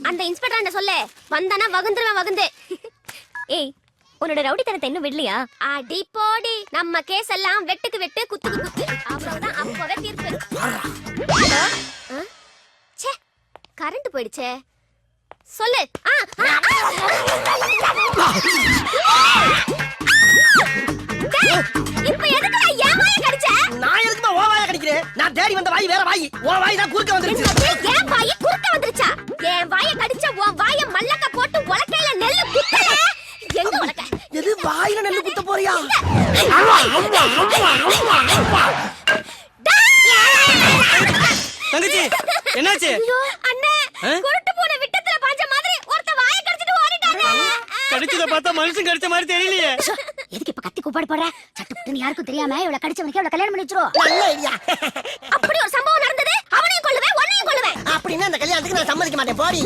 அந்த இன்ஸ்பெக்டர் என்ன சொல்ல வந்தானா வகுந்துருவேன் வகுந்து. ஏய், உன்னோட ரவுடித்தனத்தை இன்னும் விடலையா? அடி போடி, நம்ம கேஸ் எல்லாம் வெட்டுக்கு வெட்டு குத்துக்கு குத்து, அவ்வளவுதான். அப்பவே தீர்ப்பு. ஹலோ, ச்சே கரண்ட் போயிடுச்சே. சொல்லு. இப்ப எதுக்கு என் வாயை கடிச்ச? நான் எதுக்குமா ஓ வாயை கடிக்கிறேன்? நான் தேடி வந்த வாய் வேற வாய். ஓ வாய் தான் குறுக்க வந்துருச்சு. என் வாயை குறுக்க வந்துருச்சா? என் வாயை கடிச்ச உன் வாயை மல்லக்க போட்டு உலக்கையில நெல்லு குத்தல. எங்க உலக்க? எது வாயில நெல்லு குத்த போறியா? தங்கச்சி என்னாச்சு? அண்ணே, குருட்டு பூனை விட்டத்துல பாஞ்ச மாதிரி ஒருத்த வாயை கடிச்சிட்டு ஓடிட்டானே. கடிச்சத பார்த்தா மனுஷன் கடிச்ச மாதிரி தெரியலையே. எதுக்கு இப்ப கத்தி கூப்பாடு போடுற? சட்டுப்புட்டுன்னு யாருக்கும் தெரியாம இவள கடிச்சவனுக்கு இவள கல்யாணம் பண்ணி வச்சிரும். நல்ல ஐடியா. அப்படி ஒரு சம்பவம் நடந்தது. அவனையும் கொல்லுவேன், உன்னையும் கொல்லுவேன். அப்படின்னா அந்த கல்யாணத்துக்கு நான் சம்மதிக்க மாட்டேன். போடி.